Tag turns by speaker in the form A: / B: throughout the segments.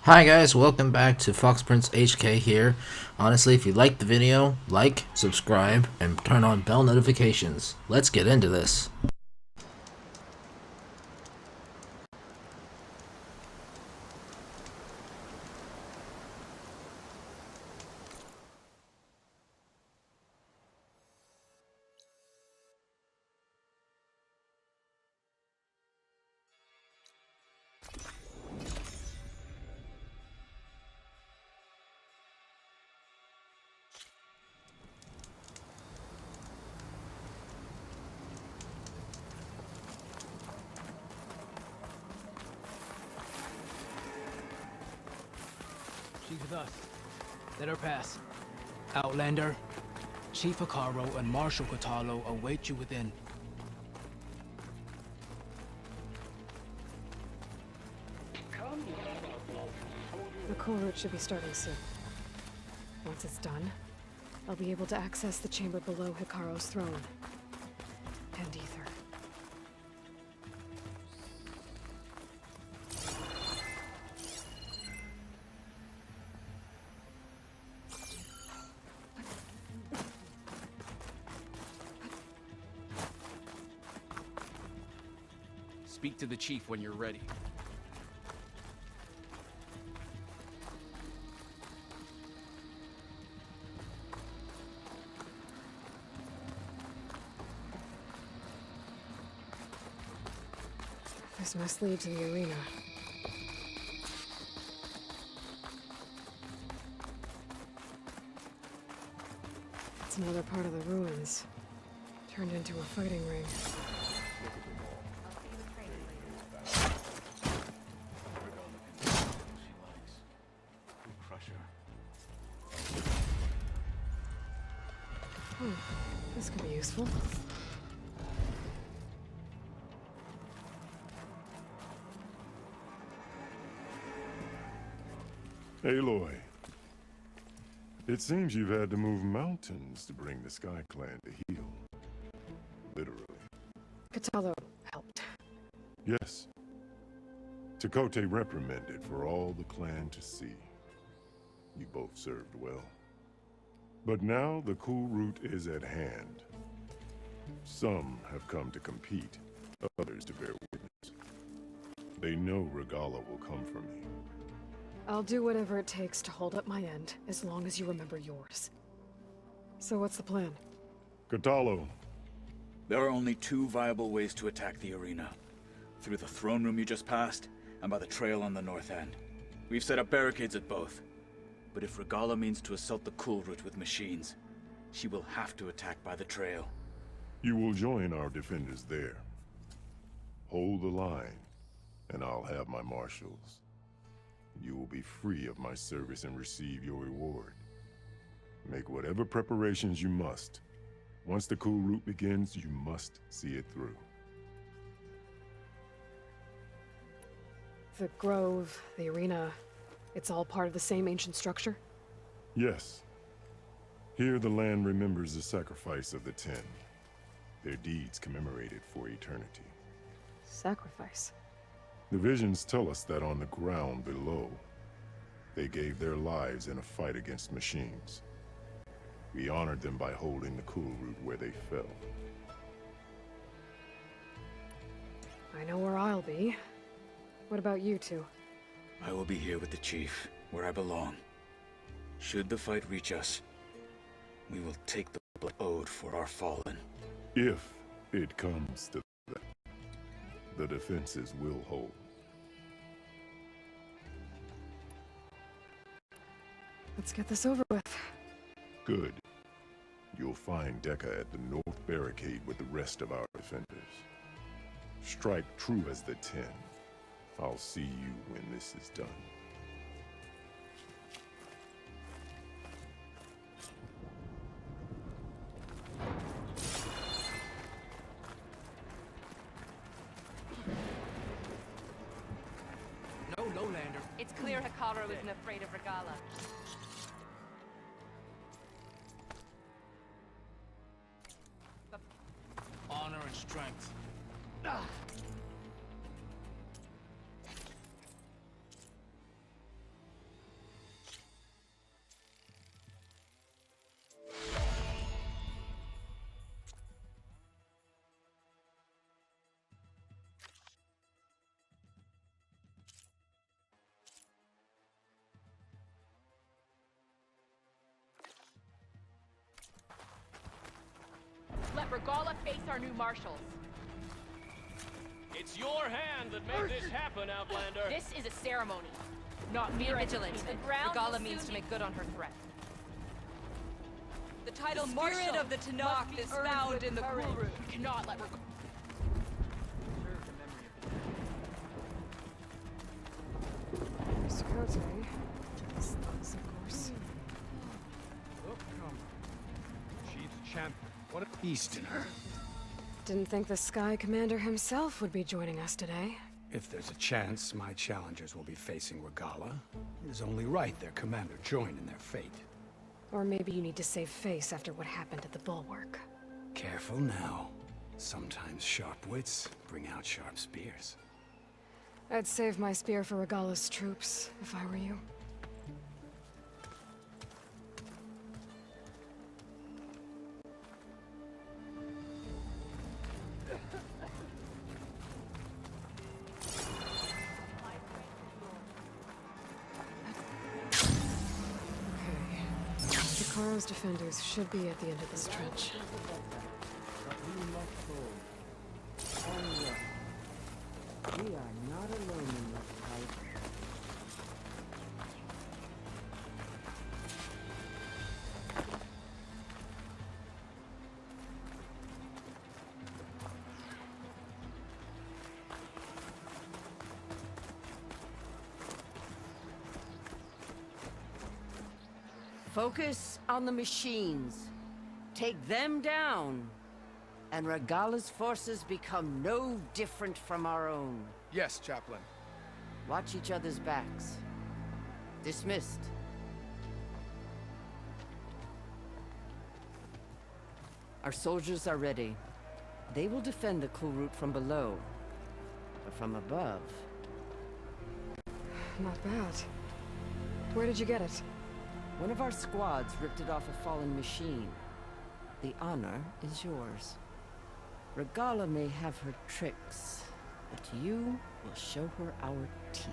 A: Hi guys, welcome back to foxprince HK here. Honestly, if you liked the video, like, subscribe, and turn on bell notifications. Let's get into this.
B: She's with us. Let her pass. Outlander, Chief Hikaru and Marshal Katalo await you within.
C: The coal route should be starting soon. Once it's done, I'll be able to access the chamber below Hikaru's throne. And ether.
B: Speak to the chief when you're ready.
C: This must lead to the arena. It's another part of the ruins, turned into a fighting ring. This could be useful.
D: Eloy, it seems you've had to move mountains to bring the Sky Clan to heel. Literally.
C: Katalo helped.
D: Yes. Takote reprimanded for all the clan to see. You both served well. But now the cool route is at hand. Some have come to compete, others to bear witness. They know Regala will come for me.
C: I'll do whatever it takes to hold up my end, as long as you remember yours. So what's the plan?
D: Katalo.
E: There are only two viable ways to attack the arena. Through the throne room you just passed, and by the trail on the north end. We've set up barricades at both. But if Regala means to assault the cool route with machines, she will have to attack by the trail.
D: You will join our defenders there. Hold the line, and I'll have my marshals. You will be free of my service and receive your reward. Make whatever preparations you must. Once the cool route begins, you must see it through.
C: The grove, the arena, it's all part of the same ancient structure?
D: Yes. Here the land remembers the sacrifice of the Ten. Their deeds commemorated for eternity.
C: Sacrifice?
D: The visions tell us that on the ground below, they gave their lives in a fight against machines. We honored them by holding the cool route where they fell.
C: I know where I'll be. What about you two?
E: I will be here with the chief, where I belong. Should the fight reach us, we will take the blood owed for our fallen.
D: If it comes to that, the defenses will hold.
C: Let's get this over with.
D: Good. You'll find Dekka at the north barricade with the rest of our defenders. Strike true as the Ten. I'll see you when this is done.
B: No, Lowlander.
F: It's clear Hikaru isn't afraid of Regala.
B: Honor and strength.
F: let Regala face our new marshals.
G: It's your hand that made this happen, Outlander.
F: This is a ceremony, not
H: Be
F: mere
H: vigilant.
F: entertainment.
H: Regala means to make good on her threat.
I: The title
H: The
I: Marshal
H: spirit of the Tanakh
I: must be
H: is
I: earned
H: found
I: with
H: in the
I: courage.
H: Kuru.
F: We cannot let Regala...
C: Mr. Cote. His thoughts, of course.
J: Look, come. She's champion. What a beast in her.
C: Didn't think the Sky Commander himself would be joining us today.
J: If there's a chance my challengers will be facing Regala, it is only right their commander join in their fate.
C: Or maybe you need to save face after what happened at the Bulwark.
J: Careful now. Sometimes sharp wits bring out sharp spears.
C: I'd save my spear for Regala's troops, if I were you. Okay. Hikaro's defenders should be at the end of this trench.
K: We are not alone in this fight.
I: Focus on the machines. Take them down. And Regala's forces become no different from our own.
L: Yes, Chaplain.
I: Watch each other's backs. Dismissed. Our soldiers are ready. They will defend the cool route from below. But from above...
C: Not bad. Where did you get it?
I: One of our squads ripped it off a fallen machine. The honor is yours. Regala may have her tricks, but you will show her our teeth.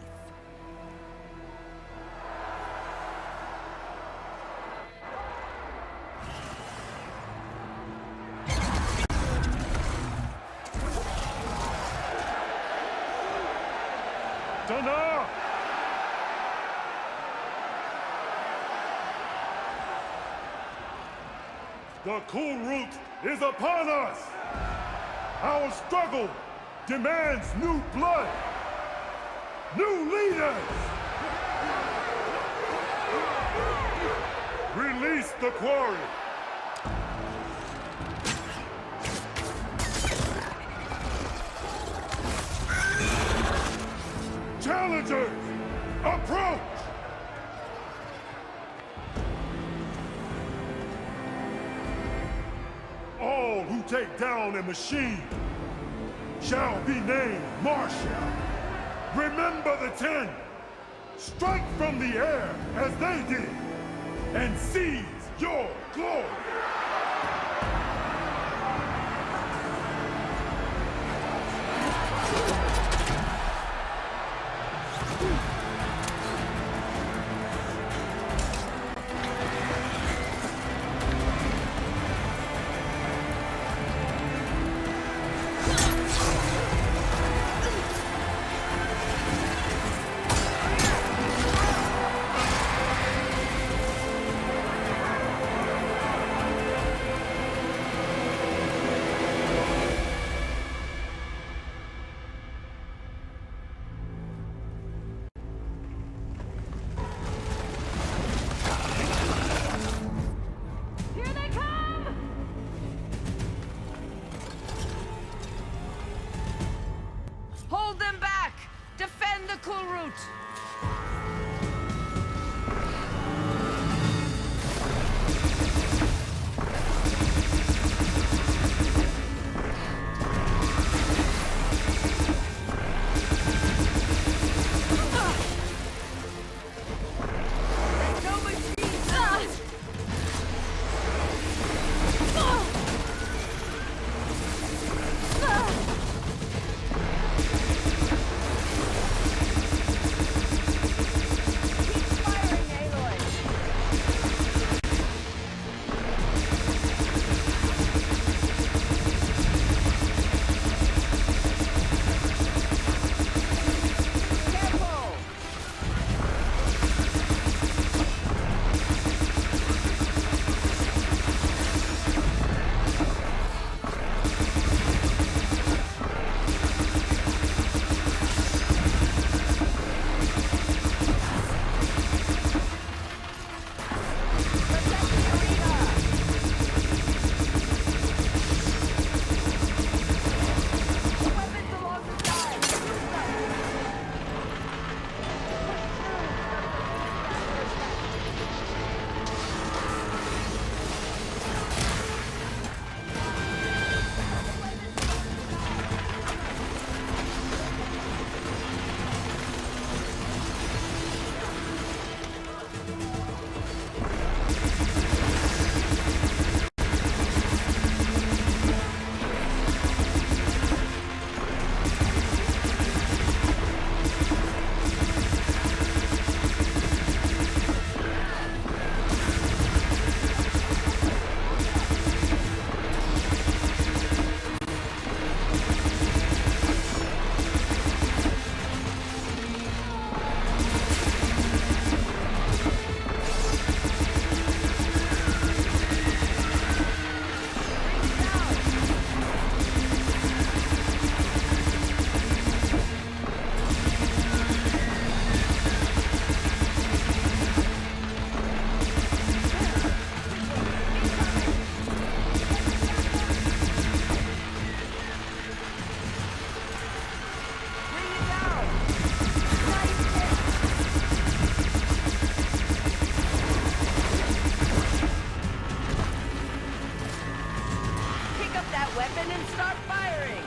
D: Dana! The cool route is upon us! Our struggle demands new blood! New leaders! Release the quarry! Challengers, approach! All who take down a machine shall be named Marshal. Remember the 10. Strike from the air as they did, and seize your glory.
I: weapon and start firing!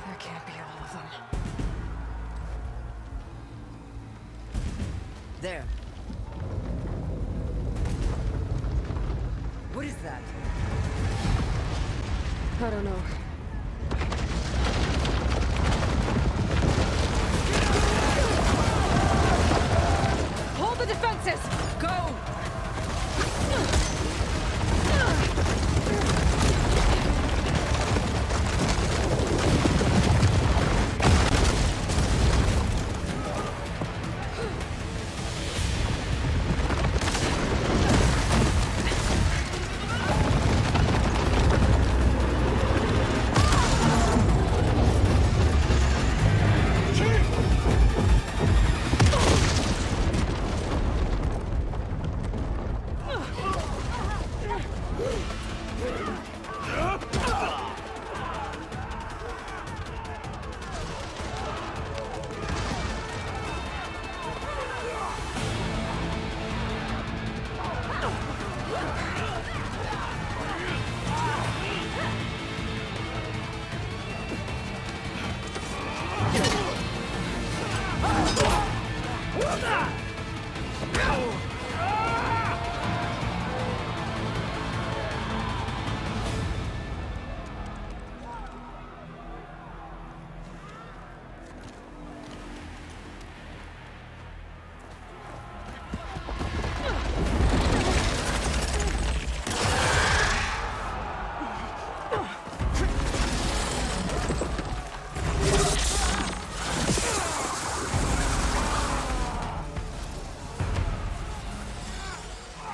C: There can't be all of them.
I: There. What is that?
C: I don't know. Hold the defenses!
I: Go!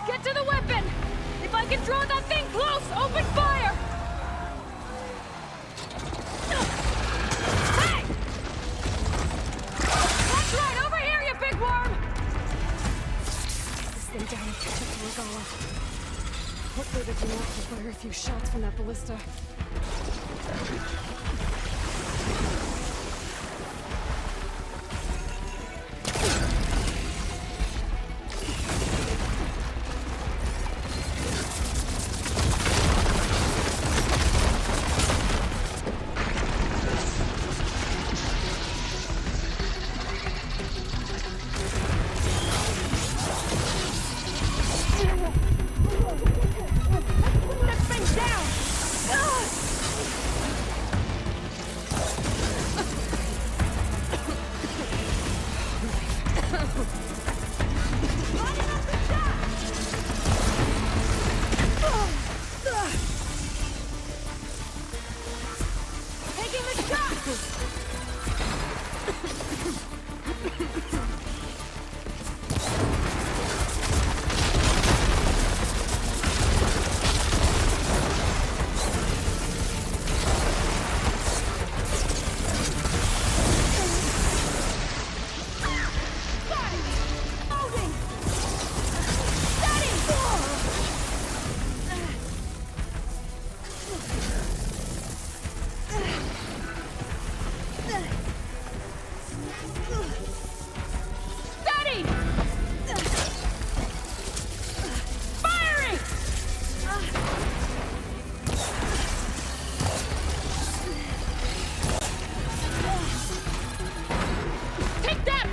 C: Get to the weapon! If I can draw that thing close, open fire! Hey! That's right, over here, you big worm! This thing down and catch up to Regala. Hopefully the Genok will fire a few shots from that ballista.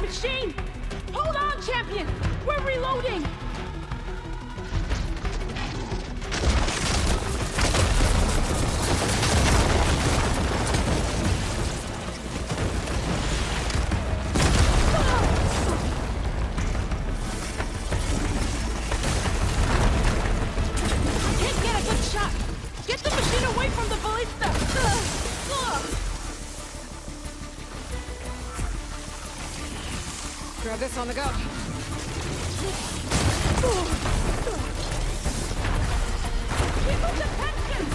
F: Machine! Hold on, champion! We're reloading! Can't get a good shot! Get the machine away from the ballista!
C: Grab this on the go.
F: Keep up the tension!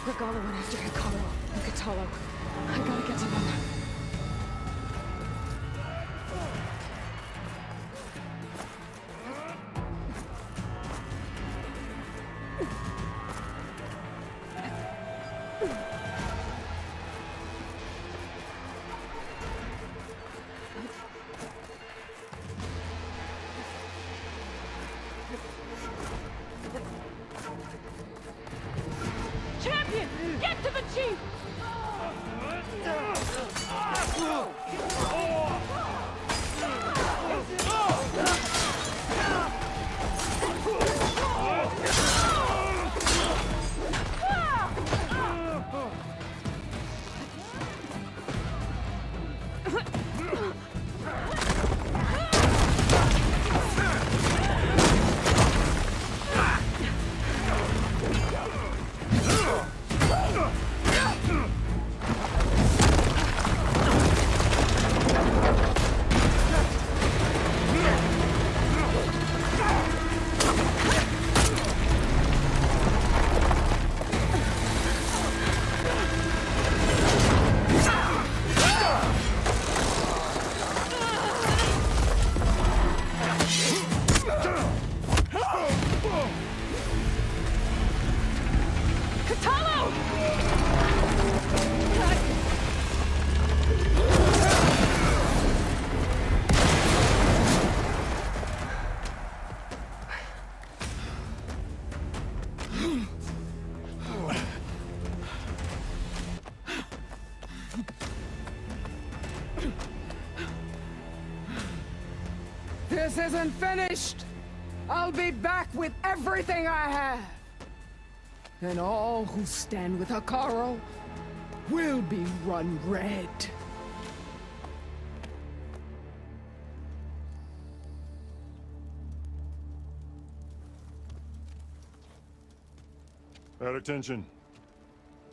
C: Regala went after Hikaru and Katalo. I gotta get to them.
F: Champion! Get to the chief!
L: This isn't finished! I'll be back with everything I have! And all who stand with Hikaru will be run red.
D: At attention.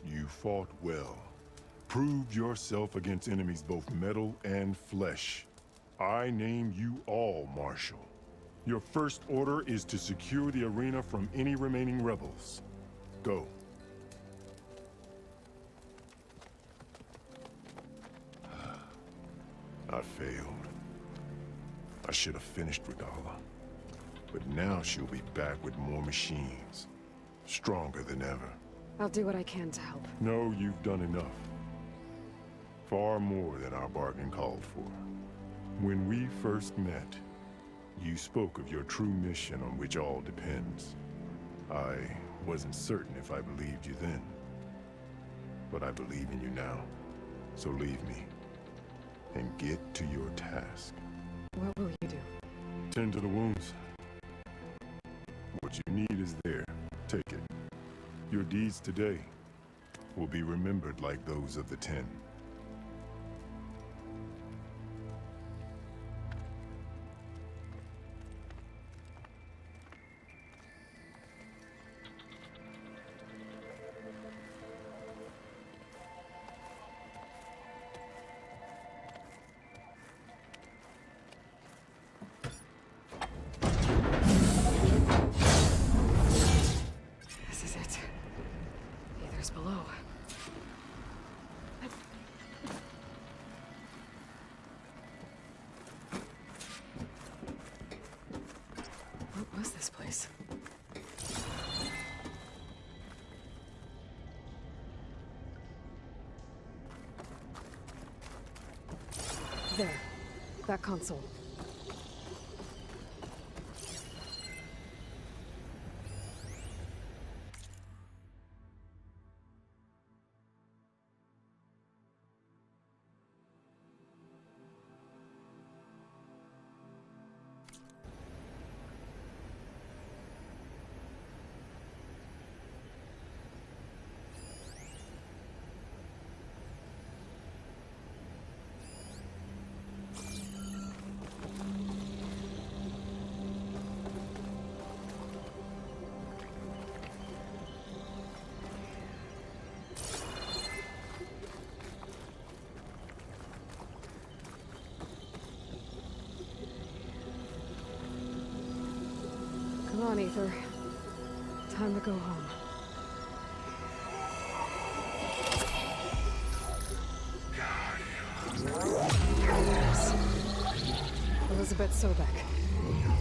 D: You fought well. Proved yourself against enemies both metal and flesh. I name you all Marshal. Your first order is to secure the arena from any remaining rebels. Go. I failed. I should have finished Regala. But now she'll be back with more machines. Stronger than ever.
C: I'll do what I can to help.
D: No, you've done enough. Far more than our bargain called for. When we first met, you spoke of your true mission on which all depends. I wasn't certain if I believed you then. But I believe in you now. So leave me. And get to your task.
C: What will you do?
D: Tend to the wounds. What you need is there. Take it. Your deeds today will be remembered like those of the 10.
C: There. That console. Come on, Ether. Time to go home. Elizabeth Sobek.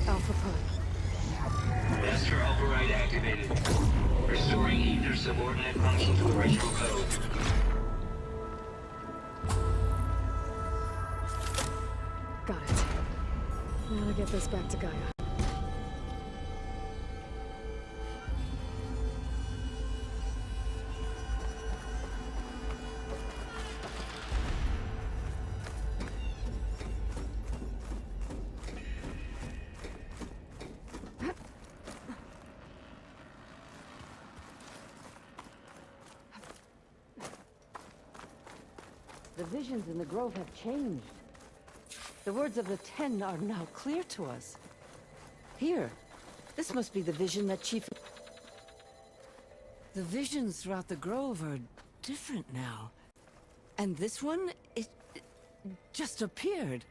C: Alpha Prime.
M: Master override activated. Restoring Ether subordinate function to original code.
C: Got it. Now to get this back to Gaia.
I: The visions in the grove have changed. The words of the Ten are now clear to us. Here, this must be the vision that Chief... The visions throughout the grove are different now. And this one, it just appeared.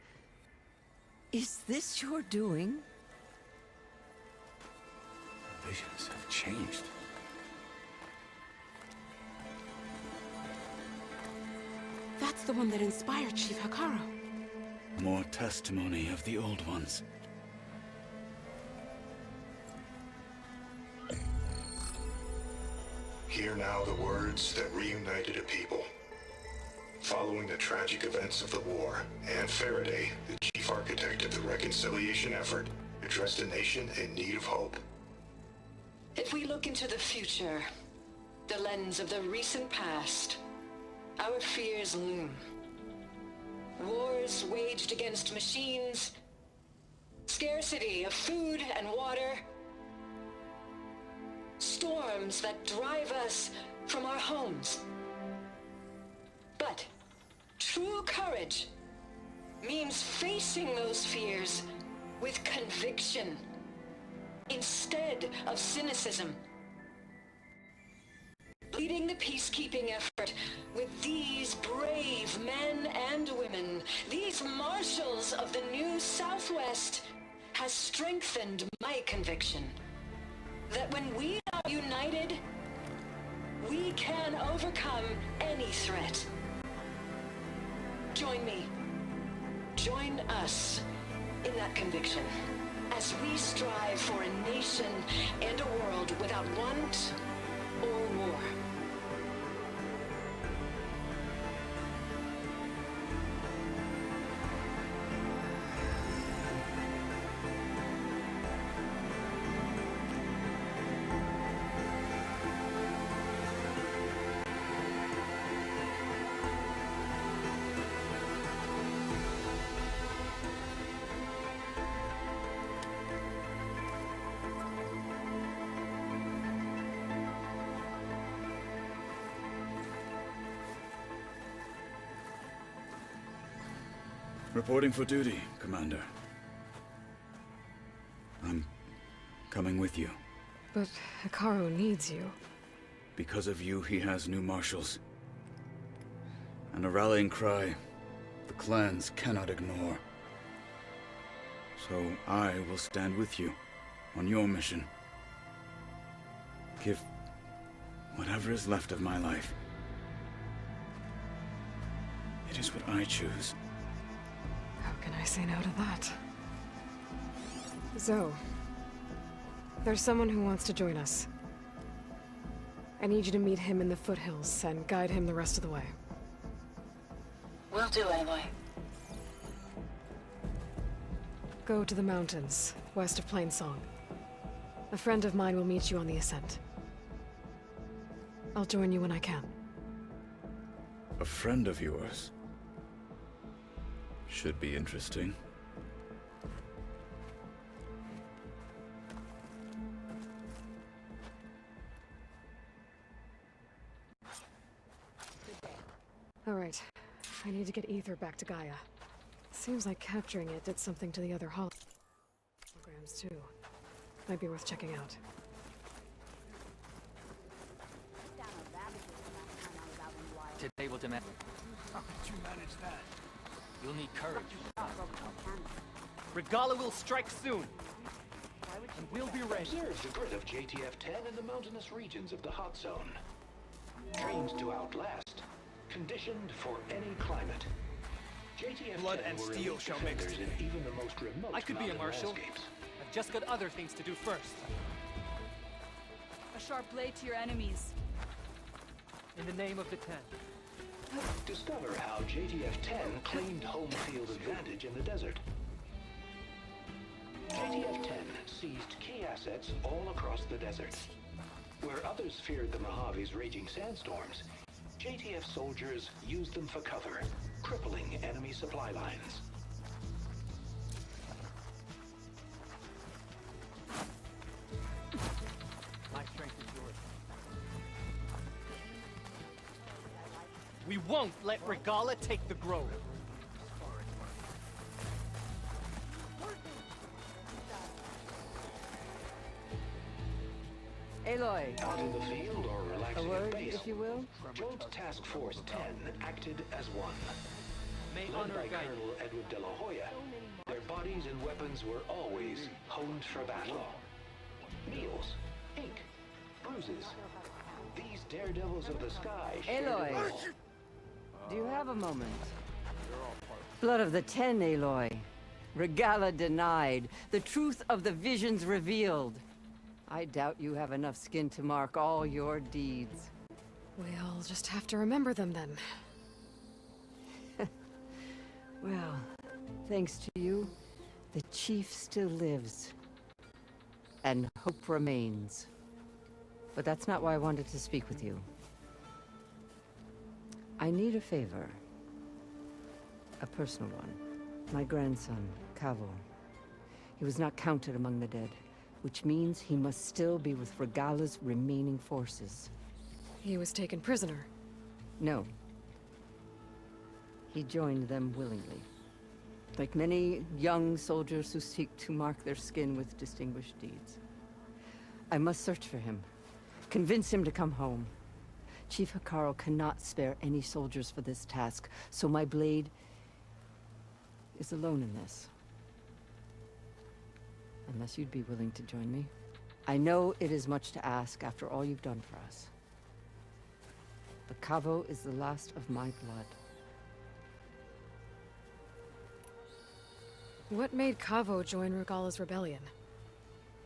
I: Is this your doing?
J: The visions have changed.
F: That's the one that inspired Chief Hikaru.
E: More testimony of the old ones.
N: Hear now the words that reunited a people. Following the tragic events of the war, Anne Faraday, the chief architect of the reconciliation effort, addressed a nation in need of hope.
O: If we look into the future, the lens of the recent past, our fears loom. Wars waged against machines, scarcity of food and water, storms that drive us from our homes. But true courage means facing those fears with conviction instead of cynicism. Leading the peacekeeping effort with these brave men and women, these marshals of the new Southwest, has strengthened my conviction that when we are united, we can overcome any threat. Join me. Join us in that conviction as we strive for a nation and a world without want or war.
E: Reporting for duty, Commander. I'm coming with you.
C: But Hikaru needs you.
E: Because of you, he has new marshals. And a rallying cry the clans cannot ignore. So I will stand with you on your mission. Give whatever is left of my life. It is what I choose.
C: How can I say no to that? Zoe, there's someone who wants to join us. I need you to meet him in the foothills and guide him the rest of the way.
O: Will do, Eloy.
C: Go to the mountains, west of Plainsong. A friend of mine will meet you on the ascent. I'll join you when I can.
E: A friend of yours? Should be interesting.
C: All right. I need to get Ether back to Gaia. Seems like capturing it did something to the other holograms too. Might be worth checking out.
B: Today will demand. How could you manage that? You'll need courage. Regala will strike soon. And we'll be ready.
M: Observe the grid of JTF-10 in the mountainous regions of the hot zone. Trained to outlast, conditioned for any climate. JTF-10
B: Blood and steel shall mix
M: in even the most remote
B: I could be a
M: mountain
B: marshal.
M: landscapes.
B: I've just got other things to do first.
F: A sharp blade to your enemies.
B: In the name of the 10.
M: Discover how JTF-10 claimed home field advantage in the desert. JTF-10 seized key assets all across the desert. Where others feared the Mojave's raging sandstorms, JTF soldiers used them for cover, crippling enemy supply lines.
B: My strength is yours. We won't let Regala take the grove.
I: Aloy.
M: Out in the field or relaxing
I: A word,
M: at base,
I: if you will?
M: Joint Task Force 10 acted as one.
B: May
M: Led
B: honor
M: by
B: guide you.
M: Colonel Edward de la Hoya, their bodies and weapons were always honed for battle. Meals, ink, bruises. These daredevils of the sky shared a
I: Eloy.
M: role.
I: Do you have a moment? Blood of the 10, Eloy. Regala denied. The truth of the visions revealed. I doubt you have enough skin to mark all your deeds.
C: We'll just have to remember them then.
I: Well, thanks to you, the chief still lives. And hope remains. But that's not why I wanted to speak with you. I need a favor. A personal one. My grandson, Cavo. He was not counted among the dead, which means he must still be with Regala's remaining forces.
C: He was taken prisoner.
I: No. He joined them willingly. Like many young soldiers who seek to mark their skin with distinguished deeds. I must search for him. Convince him to come home. Chief Hikaru cannot spare any soldiers for this task, so my blade is alone in this. Unless you'd be willing to join me. I know it is much to ask after all you've done for us. But Cavo is the last of my blood.
C: What made Cavo join Regala's rebellion?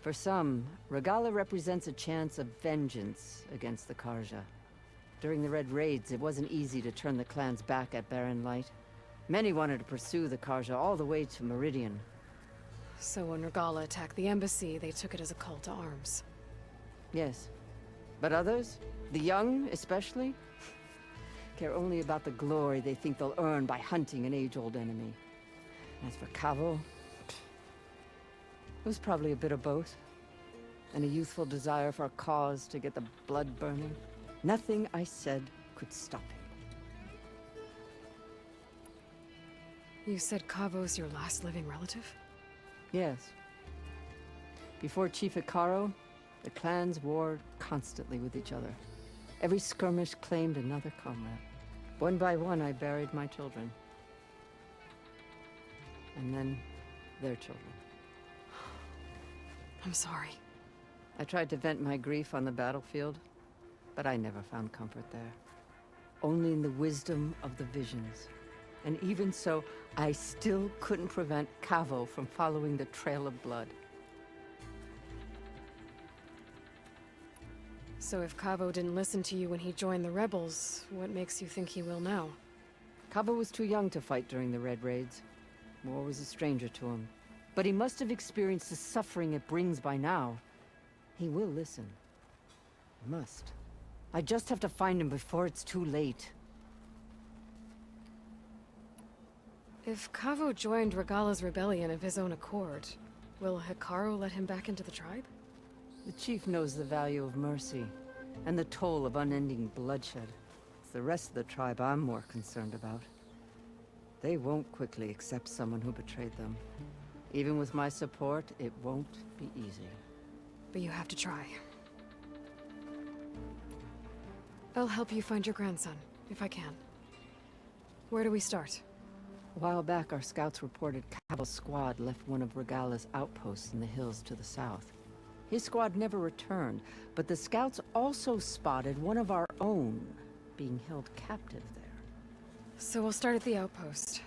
I: For some, Regala represents a chance of vengeance against the Karja. During the Red Raids, it wasn't easy to turn the clans back at Barren Light. Many wanted to pursue the Karja all the way to Meridian.
C: So when Regala attacked the embassy, they took it as a call to arms.
I: Yes. But others, the young especially, care only about the glory they think they'll earn by hunting an age-old enemy. As for Cavo, it was probably a bit of both. And a youthful desire for a cause to get the blood burning. Nothing I said could stop him.
C: You said Cavo's your last living relative?
I: Yes. Before Chief Hikaru, the clans warred constantly with each other. Every skirmish claimed another comrade. One by one, I buried my children. And then, their children.
C: I'm sorry.
I: I tried to vent my grief on the battlefield, but I never found comfort there. Only in the wisdom of the visions. And even so, I still couldn't prevent Cavo from following the trail of blood.
C: So if Cavo didn't listen to you when he joined the rebels, what makes you think he will now?
I: Cavo was too young to fight during the Red Raids. War was a stranger to him. But he must have experienced the suffering it brings by now. He will listen. Must. I just have to find him before it's too late.
C: If Kavo joined Regala's rebellion of his own accord, will Hikaru let him back into the tribe?
I: The chief knows the value of mercy, and the toll of unending bloodshed. It's the rest of the tribe I'm more concerned about. They won't quickly accept someone who betrayed them. Even with my support, it won't be easy.
C: But you have to try. I'll help you find your grandson, if I can. Where do we start?
I: A while back, our scouts reported Cavo's squad left one of Regala's outposts in the hills to the south. His squad never returned, but the scouts also spotted one of our own being held captive there.
C: So we'll start at the outpost.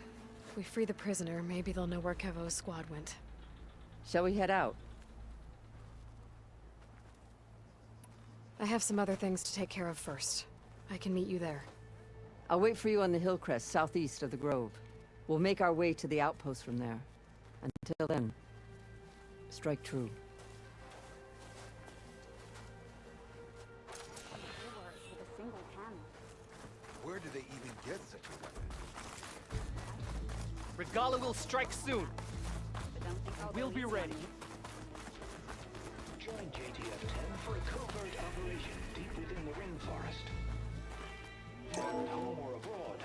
C: If we free the prisoner, maybe they'll know where Cavo's squad went.
I: Shall we head out?
C: I have some other things to take care of first. I can meet you there.
I: I'll wait for you on the hill crest southeast of the grove. We'll make our way to the outpost from there. Until then, strike true.
P: Where do they even get such a weapon?
G: Regala will strike soon. We'll be ready.
M: Join JTF-10 for a covert operation deep within the Ring Forest. At home or abroad,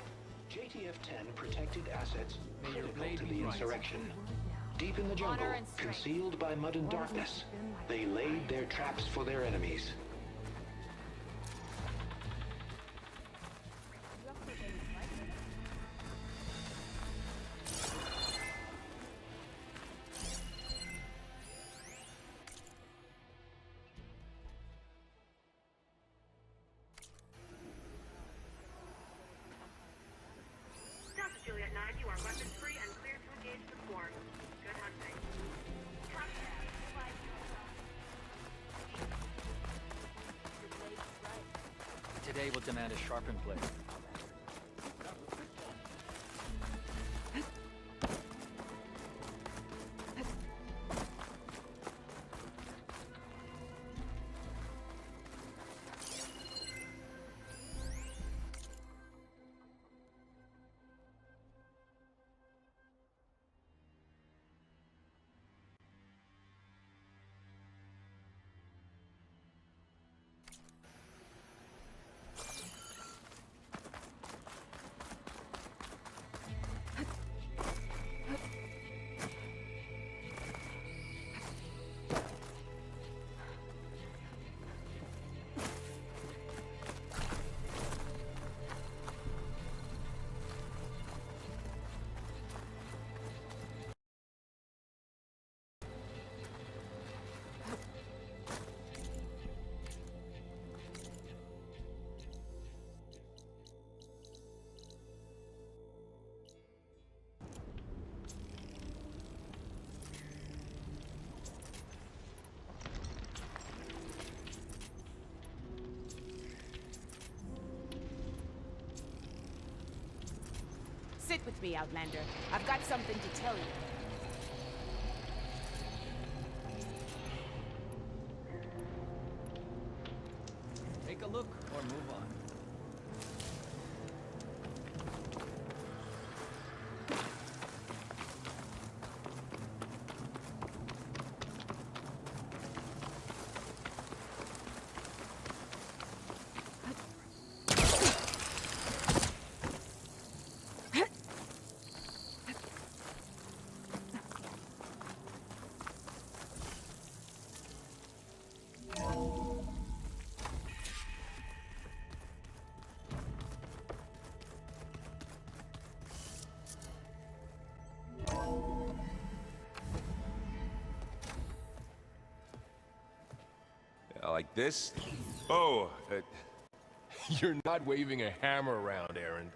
M: JTF-10 protected assets critical to the insurrection. Deep in the jungle, concealed by mud and darkness, they laid their traps for their enemies.
Q: Juliet 9, you are weapons free and cleared to engage the swarm. Good hunting.
B: Today will demand a sharpened blade.
F: Sit with me, Outlander. I've got something to tell you.
B: Take a look or move on.
R: Like this? Oh, you're not waving a hammer around, Aaron.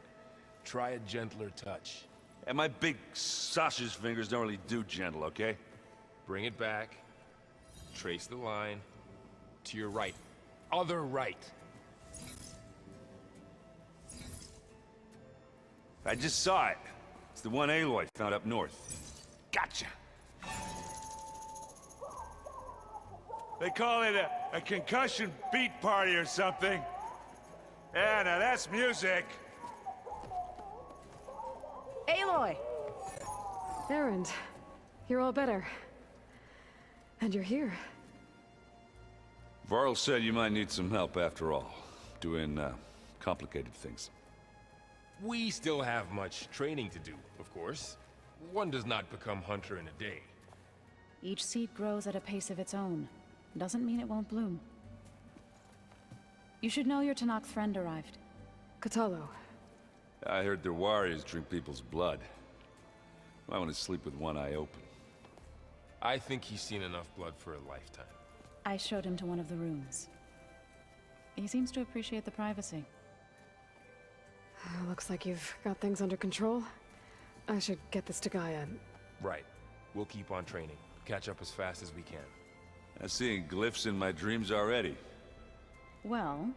R: Try a gentler touch.
S: And my big sausage fingers don't really do gentle, okay?
R: Bring it back. Trace the line. To your right. Other right.
S: I just saw it. It's the one Eloy found up north.
R: Gotcha.
S: They call it a concussion beat party or something. Yeah, now that's music.
C: Aloy! Erend, you're all better. And you're here.
S: Varl said you might need some help after all. Doing, complicated things.
R: We still have much training to do, of course. One does not become hunter in a day.
T: Each seed grows at a pace of its own. Doesn't mean it won't bloom. You should know your Tanakh friend arrived.
C: Katalo.
S: I heard their warriors drink people's blood. I want to sleep with one eye open.
R: I think he's seen enough blood for a lifetime.
T: I showed him to one of the rooms. He seems to appreciate the privacy.
C: Looks like you've got things under control. I should get this to Gaia.
R: Right. We'll keep on training. Catch up as fast as we can.
S: I'm seeing glyphs in my dreams already.
T: Well,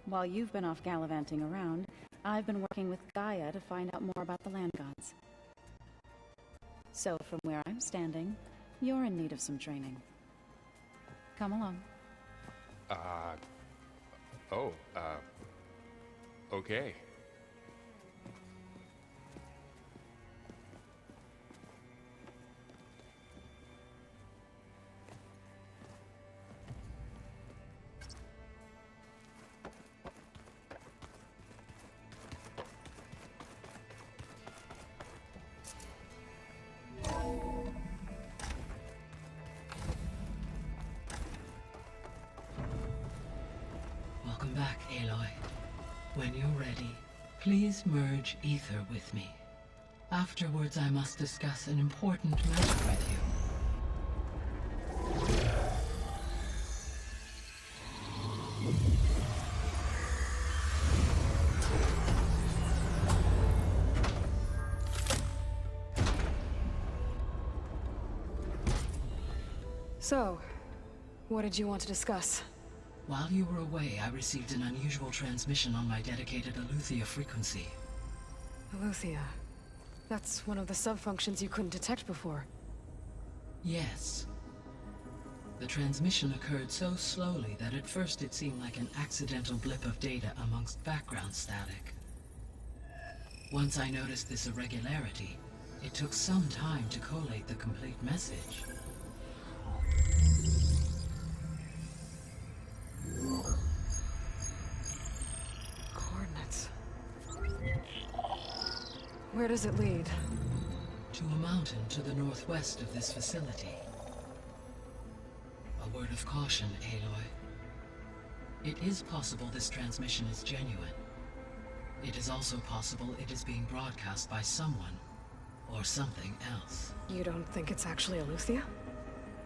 T: while you've been off gallivanting around, I've been working with Gaia to find out more about the land gods. So from where I'm standing, you're in need of some training. Come along.
R: Okay.
U: Welcome back, Eloy. When you're ready, please merge ether with me. Afterwards, I must discuss an important matter with you.
C: So, what did you want to discuss?
U: While you were away, I received an unusual transmission on my dedicated Eleuthia frequency.
C: Eleuthia. That's one of the sub-functions you couldn't detect before.
U: Yes. The transmission occurred so slowly that at first it seemed like an accidental blip of data amongst background static. Once I noticed this irregularity, it took some time to collate the complete message.
C: Coordinates. Where does it lead?
U: To a mountain to the northwest of this facility. A word of caution, Aloy. It is possible this transmission is genuine. It is also possible it is being broadcast by someone, or something else.
C: You don't think it's actually Eleuthia?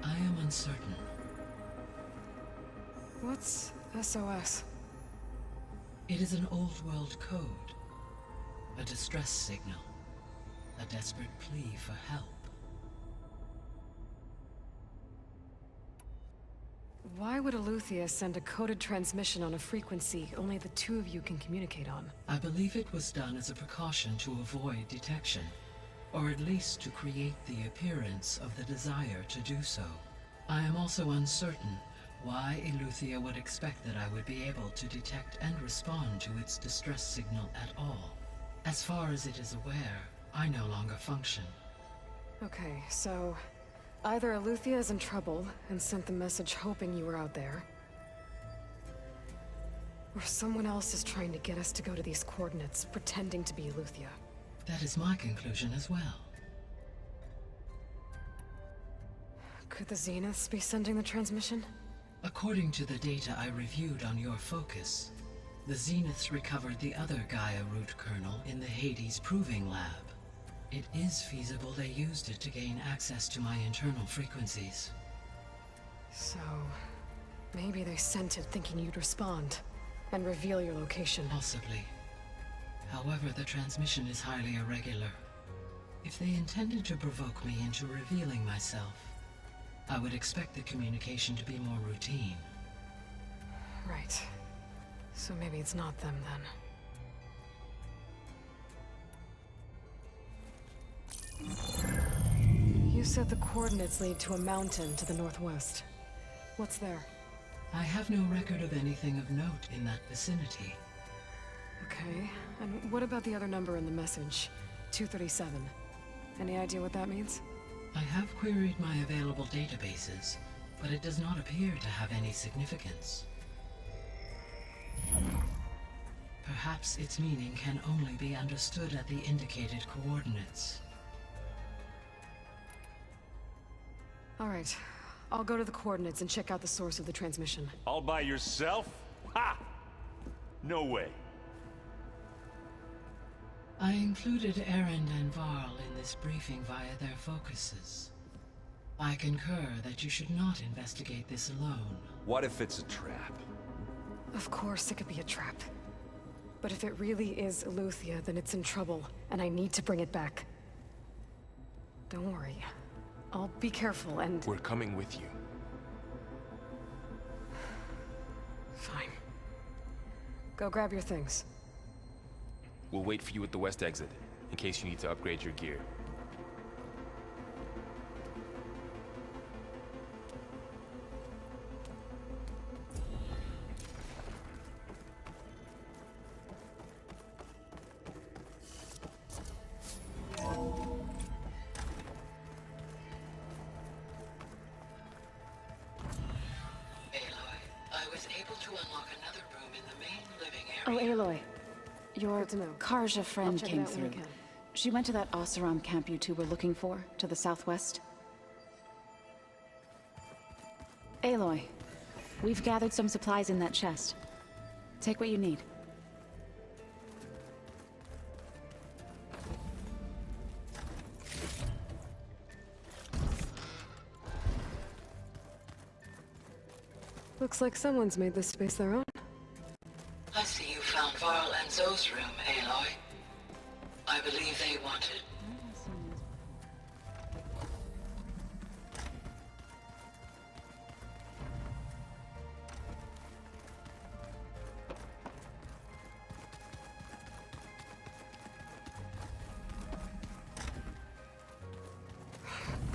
U: I am uncertain.
C: What's SOS?
U: It is an old world code. A distress signal. A desperate plea for help.
C: Why would Eleuthia send a coded transmission on a frequency only the two of you can communicate on?
U: I believe it was done as a precaution to avoid detection, or at least to create the appearance of the desire to do so. I am also uncertain why Eleuthia would expect that I would be able to detect and respond to its distress signal at all. As far as it is aware, I no longer function.
C: Okay, so either Eleuthia is in trouble and sent the message hoping you were out there, or someone else is trying to get us to go to these coordinates, pretending to be Eleuthia.
U: That is my conclusion as well.
C: Could the Zeniths be sending the transmission?
U: According to the data I reviewed on your focus, the Zeniths recovered the other Gaia root kernel in the Hades Proving Lab. It is feasible they used it to gain access to my internal frequencies.
C: So, maybe they sent it thinking you'd respond and reveal your location.
U: Possibly. However, the transmission is highly irregular. If they intended to provoke me into revealing myself, I would expect the communication to be more routine.
C: Right. So maybe it's not them then. You said the coordinates lead to a mountain to the northwest. What's there?
U: I have no record of anything of note in that vicinity.
C: Okay, and what about the other number in the message? 237. Any idea what that means?
U: I have queried my available databases, but it does not appear to have any significance. Perhaps its meaning can only be understood at the indicated coordinates.
C: All right, I'll go to the coordinates and check out the source of the transmission.
S: All by yourself? Ha! No way.
U: I included Erend and Varl in this briefing via their focuses. I concur that you should not investigate this alone.
R: What if it's a trap?
C: Of course it could be a trap. But if it really is Eleuthia, then it's in trouble, and I need to bring it back. Don't worry. I'll be careful and...
R: We're coming with you.
C: Fine. Go grab your things.
R: We'll wait for you at the west exit, in case you need to upgrade your gear.
T: Oh, Eloy. Your Karja friend came through. She went to that Oseram camp you two were looking for, to the southwest. Eloy, we've gathered some supplies in that chest. Take what you need.
C: Looks like someone's made this space their own.
U: I see you found Varl and Zoe's room, Eloy. I believe they wanted...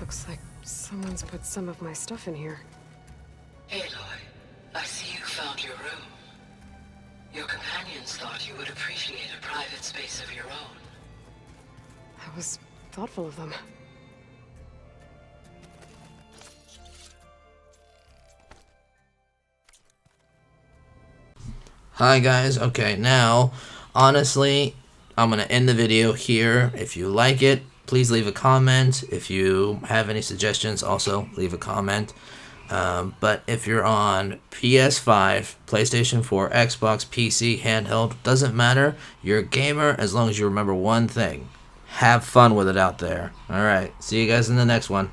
C: Looks like someone's put some of my stuff in here.
U: Eloy, I see you found your room. Your companions thought you would appreciate a private space of your own.
C: That was thoughtful of them.
A: Hi guys, okay, now, honestly, I'm gonna end the video here. If you like it, please leave a comment. If you have any suggestions, also leave a comment. But if you're on PS5, PlayStation 4, Xbox, PC, handheld, doesn't matter. You're a gamer as long as you remember one thing. Have fun with it out there. Alright, see you guys in the next one.